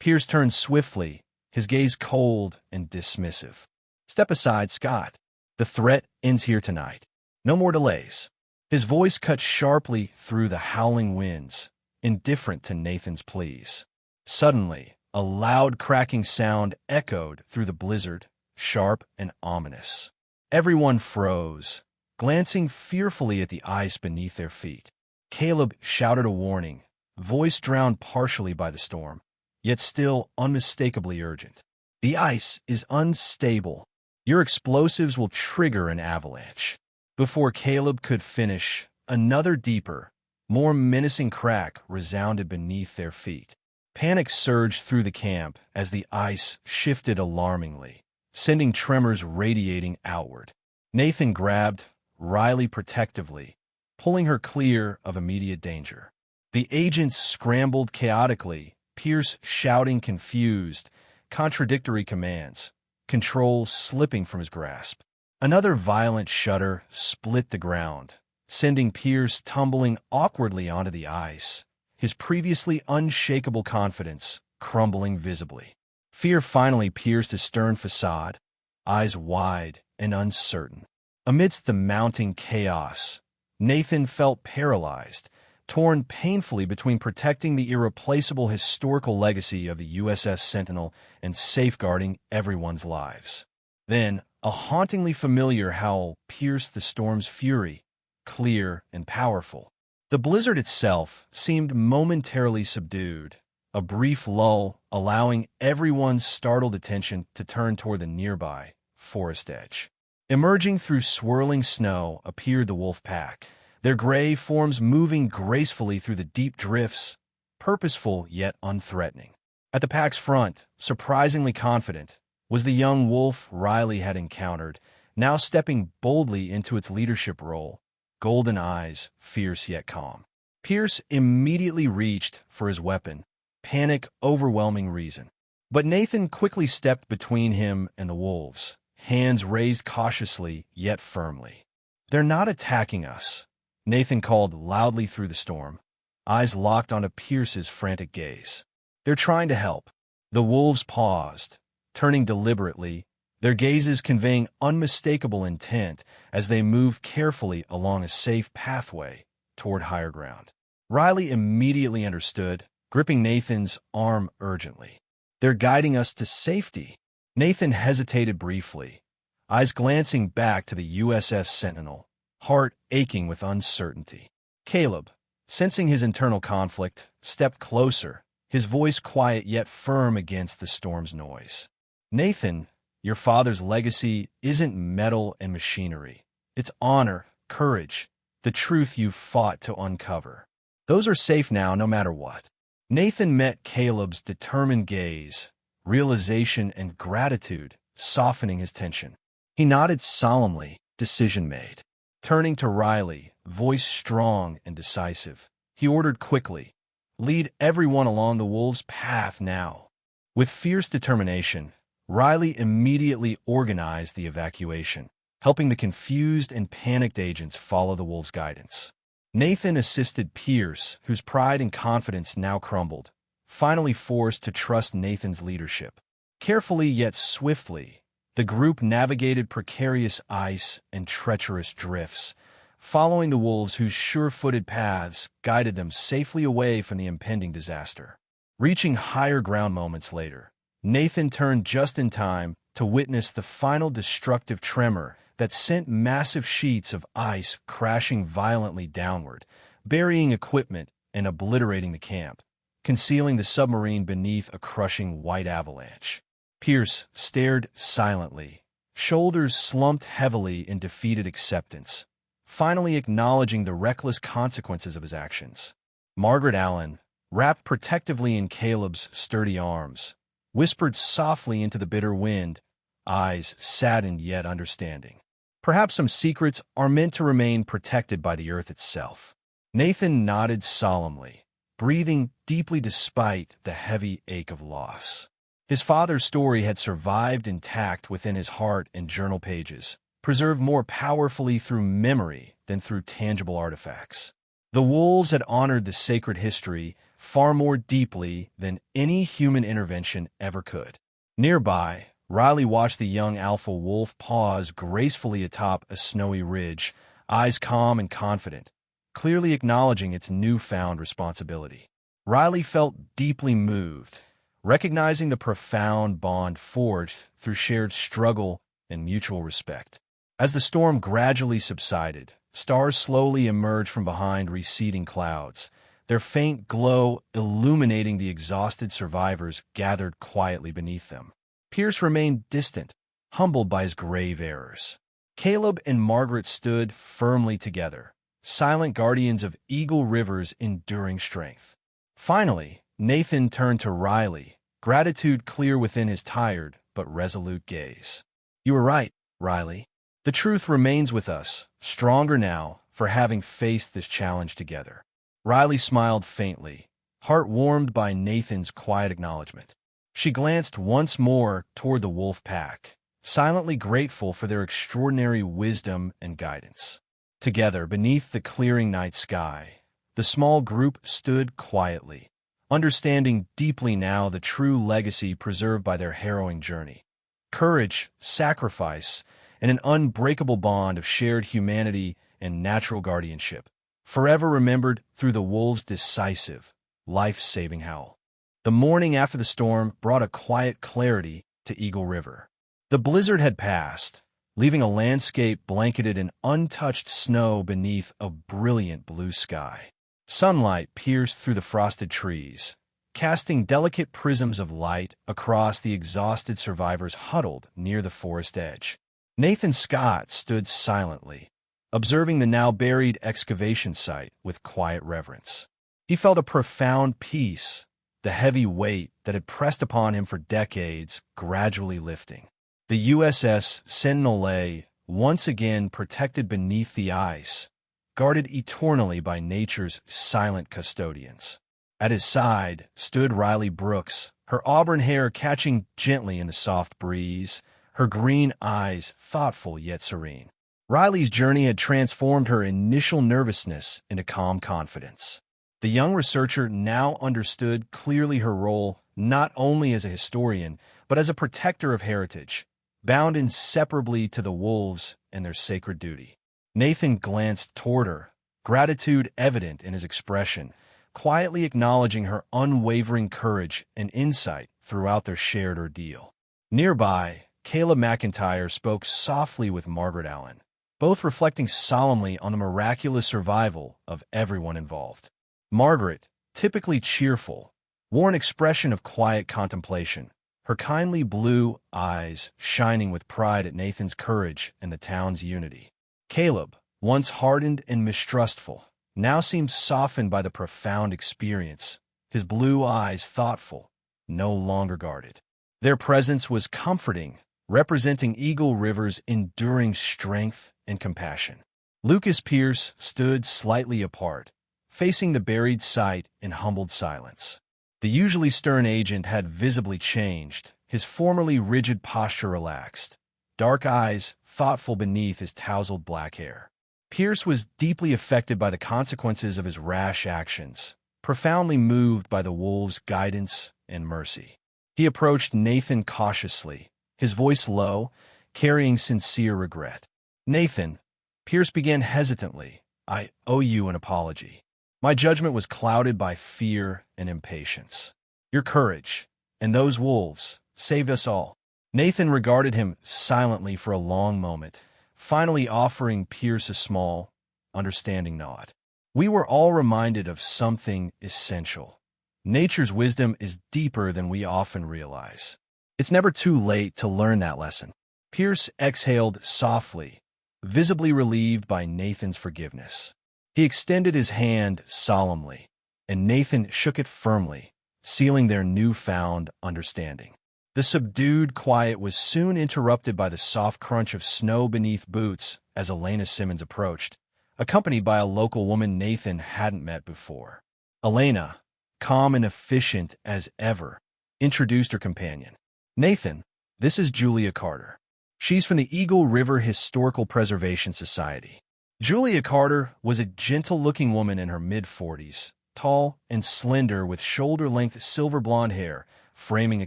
Pierce turned swiftly, his gaze cold and dismissive. "Step aside, Scott. The threat ends here tonight. No more delays." His voice cut sharply through the howling winds, indifferent to Nathan's pleas. Suddenly, a loud cracking sound echoed through the blizzard, sharp and ominous. Everyone froze, glancing fearfully at the ice beneath their feet. Caleb shouted a warning, voice drowned partially by the storm, yet still unmistakably urgent. "The ice is unstable. Your explosives will trigger an avalanche." Before Caleb could finish, another deeper, more menacing crack resounded beneath their feet. Panic surged through the camp as the ice shifted alarmingly, sending tremors radiating outward. Nathan grabbed Riley protectively, pulling her clear of immediate danger. The agents scrambled chaotically, Pierce shouting confused, contradictory commands, control slipping from his grasp. Another violent shudder split the ground, sending Pierce tumbling awkwardly onto the ice, his previously unshakable confidence crumbling visibly. Fear finally pierced his stern facade, eyes wide and uncertain. Amidst the mounting chaos, Nathan felt paralyzed, torn painfully between protecting the irreplaceable historical legacy of the USS Sentinel and safeguarding everyone's lives. Then, a hauntingly familiar howl pierced the storm's fury, clear and powerful. The blizzard itself seemed momentarily subdued, a brief lull allowing everyone's startled attention to turn toward the nearby forest edge. Emerging through swirling snow appeared the wolf pack, their gray forms moving gracefully through the deep drifts, purposeful yet unthreatening. At the pack's front, surprisingly confident, was the young wolf Riley had encountered, now stepping boldly into its leadership role, golden eyes fierce yet calm. Pierce immediately reached for his weapon, panic overwhelming reason. But Nathan quickly stepped between him and the wolves, hands raised cautiously yet firmly. "They're not attacking us," Nathan called loudly through the storm, eyes locked onto Pierce's frantic gaze. "They're trying to help." The wolves paused, turning deliberately, their gazes conveying unmistakable intent as they moved carefully along a safe pathway toward higher ground. Riley immediately understood, gripping Nathan's arm urgently. "They're guiding us to safety." Nathan hesitated briefly, eyes glancing back to the USS Sentinel, heart aching with uncertainty. Caleb, sensing his internal conflict, stepped closer, his voice quiet yet firm against the storm's noise. "Nathan, your father's legacy isn't metal and machinery. It's honor, courage, the truth you've fought to uncover. Those are safe now no matter what." Nathan met Caleb's determined gaze, realization and gratitude softening his tension. He nodded solemnly, decision made. Turning to Riley, voice strong and decisive, he ordered quickly, "Lead everyone along the wolves' path now." With fierce determination, Riley immediately organized the evacuation, helping the confused and panicked agents follow the wolves' guidance. Nathan assisted Pierce, whose pride and confidence now crumbled, finally forced to trust Nathan's leadership. Carefully yet swiftly, the group navigated precarious ice and treacherous drifts, following the wolves whose sure-footed paths guided them safely away from the impending disaster. Reaching higher ground moments later, Nathan turned just in time to witness the final destructive tremor that sent massive sheets of ice crashing violently downward, burying equipment and obliterating the camp, concealing the submarine beneath a crushing white avalanche. Pierce stared silently, shoulders slumped heavily in defeated acceptance, finally acknowledging the reckless consequences of his actions. Margaret Allen, wrapped protectively in Caleb's sturdy arms, whispered softly into the bitter wind, eyes saddened yet understanding. "Perhaps some secrets are meant to remain protected by the earth itself." Nathan nodded solemnly, breathing deeply despite the heavy ache of loss. His father's story had survived intact within his heart and journal pages, preserved more powerfully through memory than through tangible artifacts. The wolves had honored the sacred history far more deeply than any human intervention ever could. Nearby, Riley watched the young alpha wolf pause gracefully atop a snowy ridge, eyes calm and confident, clearly acknowledging its newfound responsibility. Riley felt deeply moved, recognizing the profound bond forged through shared struggle and mutual respect. As the storm gradually subsided, stars slowly emerged from behind receding clouds, their faint glow illuminating the exhausted survivors gathered quietly beneath them. Pierce remained distant, humbled by his grave errors. Caleb and Margaret stood firmly together, silent guardians of Eagle River's enduring strength. Finally, Nathan turned to Riley, gratitude clear within his tired but resolute gaze. "You were right, Riley. The truth remains with us, stronger now for having faced this challenge together." Riley smiled faintly, heart warmed by Nathan's quiet acknowledgement. She glanced once more toward the wolf pack, silently grateful for their extraordinary wisdom and guidance. Together, beneath the clearing night sky, the small group stood quietly, understanding deeply now the true legacy preserved by their harrowing journey. Courage, sacrifice, and an unbreakable bond of shared humanity and natural guardianship, forever remembered through the wolves' decisive, life-saving howl. The morning after the storm brought a quiet clarity to Eagle River. The blizzard had passed, leaving a landscape blanketed in untouched snow beneath a brilliant blue sky. Sunlight pierced through the frosted trees, casting delicate prisms of light across the exhausted survivors huddled near the forest edge. Nathan Scott stood silently, observing the now buried excavation site with quiet reverence. He felt a profound peace, the heavy weight that had pressed upon him for decades gradually lifting. The USS Sentinel lay, once again protected beneath the ice, guarded eternally by nature's silent custodians. At his side stood Riley Brooks, her auburn hair catching gently in the soft breeze, her green eyes thoughtful yet serene. Riley's journey had transformed her initial nervousness into calm confidence. The young researcher now understood clearly her role not only as a historian, but as a protector of heritage, bound inseparably to the wolves and their sacred duty. Nathan glanced toward her, gratitude evident in his expression, quietly acknowledging her unwavering courage and insight throughout their shared ordeal. Nearby, Caleb McIntyre spoke softly with Margaret Allen, both reflecting solemnly on the miraculous survival of everyone involved. Margaret, typically cheerful, wore an expression of quiet contemplation, her kindly blue eyes shining with pride at Nathan's courage and the town's unity. Caleb, once hardened and mistrustful, now seemed softened by the profound experience, his blue eyes thoughtful, no longer guarded. Their presence was comforting, representing Eagle River's enduring strength and compassion. Lucas Pierce stood slightly apart, facing the buried site in humbled silence. The usually stern agent had visibly changed, his formerly rigid posture relaxed, dark eyes thoughtful beneath his tousled black hair. Pierce was deeply affected by the consequences of his rash actions, profoundly moved by the wolves' guidance and mercy. He approached Nathan cautiously, his voice low, carrying sincere regret. "Nathan," Pierce began hesitantly, "I owe you an apology. My judgment was clouded by fear and impatience. Your courage, and those wolves, saved us all." Nathan regarded him silently for a long moment, finally offering Pierce a small, understanding nod. "We were all reminded of something essential. Nature's wisdom is deeper than we often realize. It's never too late to learn that lesson." Pierce exhaled softly, visibly relieved by Nathan's forgiveness. He extended his hand solemnly, and Nathan shook it firmly, sealing their newfound understanding. The subdued quiet was soon interrupted by the soft crunch of snow beneath boots as Elena Simmons approached, accompanied by a local woman Nathan hadn't met before. Elena, calm and efficient as ever, introduced her companion. "Nathan, this is Julia Carter. She's from the Eagle River Historical Preservation Society." Julia Carter was a gentle-looking woman in her mid-40s, tall and slender with shoulder-length silver blonde hair, framing a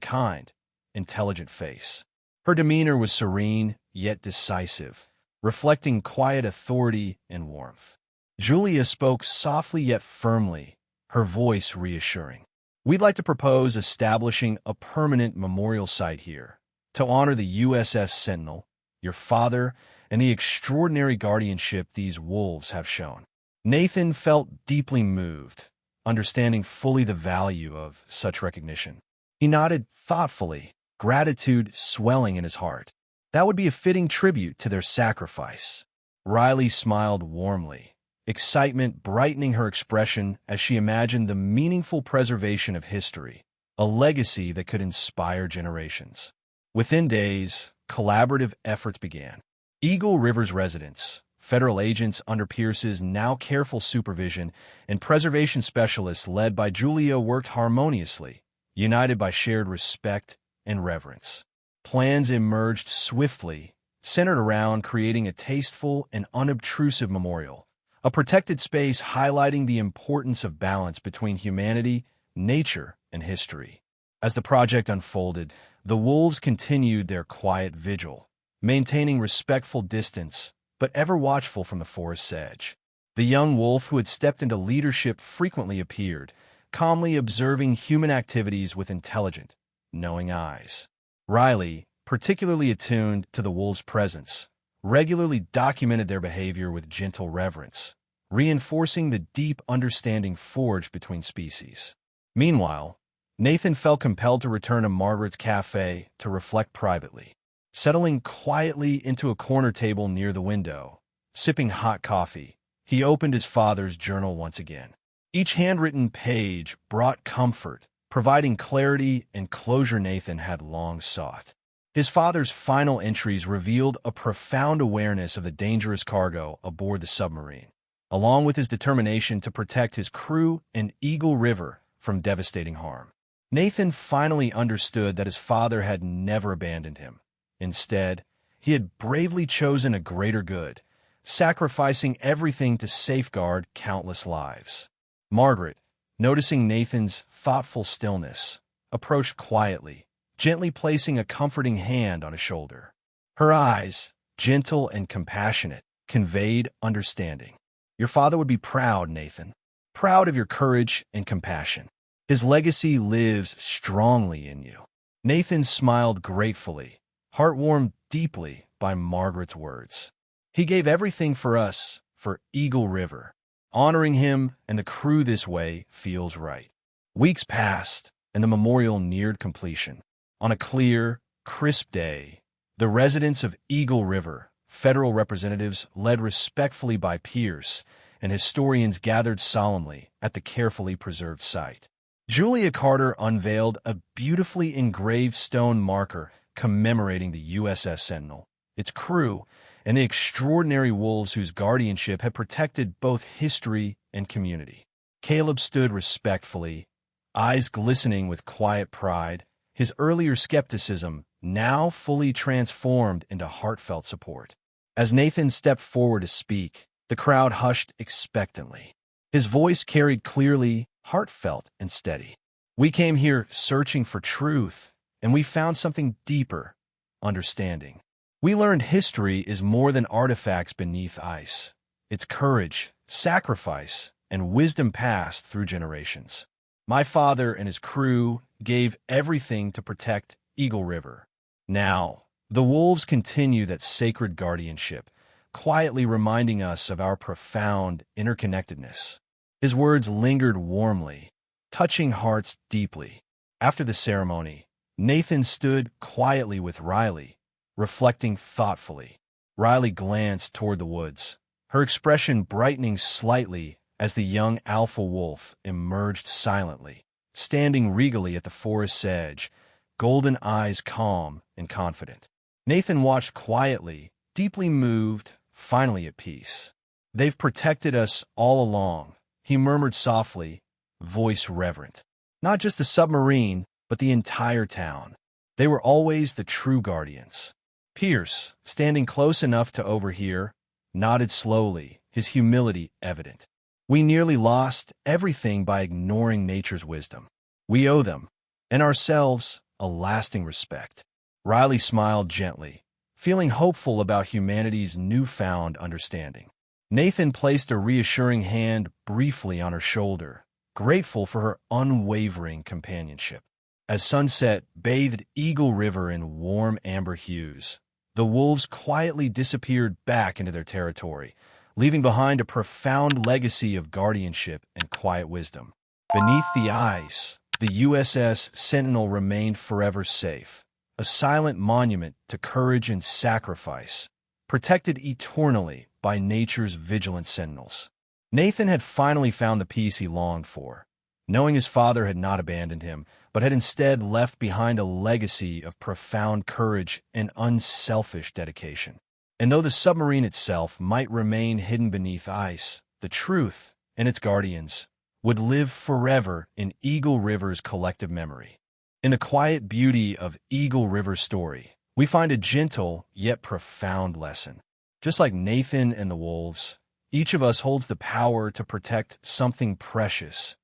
kind, intelligent face. Her demeanor was serene, yet decisive, reflecting quiet authority and warmth. Julia spoke softly yet firmly, her voice reassuring. We'd like to propose establishing a permanent memorial site here to honor the USS Sentinel, your father, and the extraordinary guardianship these wolves have shown. Nathan felt deeply moved, understanding fully the value of such recognition. He nodded thoughtfully, gratitude swelling in his heart. That would be a fitting tribute to their sacrifice. Riley smiled warmly, excitement brightening her expression as she imagined the meaningful preservation of history, a legacy that could inspire generations. Within days, collaborative efforts began. Eagle River's residents, federal agents under Pierce's now careful supervision, and preservation specialists led by Julia worked harmoniously, united by shared respect and reverence. Plans emerged swiftly, centered around creating a tasteful and unobtrusive memorial, a protected space highlighting the importance of balance between humanity, nature, and history. As the project unfolded, the wolves continued their quiet vigil, maintaining respectful distance, but ever watchful from the forest's edge. The young wolf who had stepped into leadership frequently appeared, calmly observing human activities with intelligent, knowing eyes. Riley, particularly attuned to the wolves' presence, regularly documented their behavior with gentle reverence, reinforcing the deep understanding forged between species. Meanwhile, Nathan felt compelled to return to Margaret's cafe to reflect privately. Settling quietly into a corner table near the window, sipping hot coffee, he opened his father's journal once again. Each handwritten page brought comfort, providing clarity and closure Nathan had long sought. His father's final entries revealed a profound awareness of the dangerous cargo aboard the submarine, along with his determination to protect his crew and Eagle River from devastating harm. Nathan finally understood that his father had never abandoned him. Instead, he had bravely chosen a greater good, sacrificing everything to safeguard countless lives. Margaret, noticing Nathan's thoughtful stillness, approached quietly, gently placing a comforting hand on his shoulder. Her eyes, gentle and compassionate, conveyed understanding. Your father would be proud, Nathan, proud of your courage and compassion. His legacy lives strongly in you. Nathan smiled gratefully, heart warmed deeply by Margaret's words. He gave everything for us, for Eagle River. Honoring him and the crew this way feels right. Weeks passed, and the memorial neared completion. On a clear, crisp day, the residents of Eagle River, federal representatives led respectfully by Pierce, and historians gathered solemnly at the carefully preserved site. Julia Carter unveiled a beautifully engraved stone marker commemorating the USS Sentinel, its crew, and the extraordinary wolves whose guardianship had protected both history and community. Caleb stood respectfully, eyes glistening with quiet pride, his earlier skepticism now fully transformed into heartfelt support. As Nathan stepped forward to speak, the crowd hushed expectantly. His voice carried clearly, heartfelt, and steady. We came here searching for truth, and we found something deeper, understanding. We learned history is more than artifacts beneath ice. It's courage, sacrifice, and wisdom passed through generations. My father and his crew gave everything to protect Eagle River. Now, the wolves continue that sacred guardianship, quietly reminding us of our profound interconnectedness. His words lingered warmly, touching hearts deeply. After the ceremony, Nathan stood quietly with Riley, reflecting thoughtfully. Riley glanced toward the woods, her expression brightening slightly as the young alpha wolf emerged silently, standing regally at the forest's edge, golden eyes calm and confident. Nathan watched quietly, deeply moved, finally at peace. They've protected us all along, he murmured softly, voice reverent. Not just the submarine, but the entire town. They were always the true guardians. Pierce, standing close enough to overhear, nodded slowly, his humility evident. We nearly lost everything by ignoring nature's wisdom. We owe them, and ourselves, a lasting respect. Riley smiled gently, feeling hopeful about humanity's newfound understanding. Nathan placed a reassuring hand briefly on her shoulder, grateful for her unwavering companionship. As sunset bathed Eagle River in warm amber hues, the wolves quietly disappeared back into their territory, leaving behind a profound legacy of guardianship and quiet wisdom. Beneath the ice, the USS Sentinel remained forever safe, a silent monument to courage and sacrifice, protected eternally by nature's vigilant sentinels. Nathan had finally found the peace he longed for, knowing his father had not abandoned him, but had instead left behind a legacy of profound courage and unselfish dedication. And though the submarine itself might remain hidden beneath ice, the truth and its guardians would live forever in Eagle River's collective memory. In the quiet beauty of Eagle River's story, we find a gentle yet profound lesson. Just like Nathan and the wolves, each of us holds the power to protect something precious: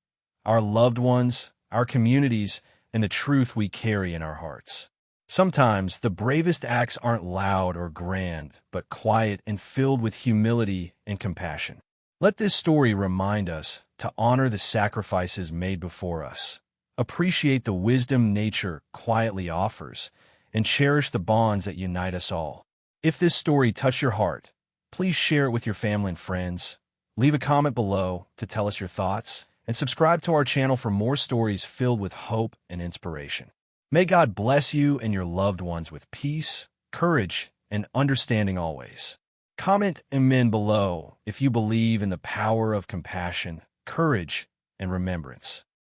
our loved ones, our communities, and the truth we carry in our hearts. Sometimes the bravest acts aren't loud or grand, but quiet and filled with humility and compassion. Let this story remind us to honor the sacrifices made before us, appreciate the wisdom nature quietly offers, and cherish the bonds that unite us all. If this story touched your heart, please share it with your family and friends. Leave a comment below to tell us your thoughts, and subscribe to our channel for more stories filled with hope and inspiration. May God bless you and your loved ones with peace, courage, and understanding always. Comment amen below if you believe in the power of compassion, courage, and remembrance.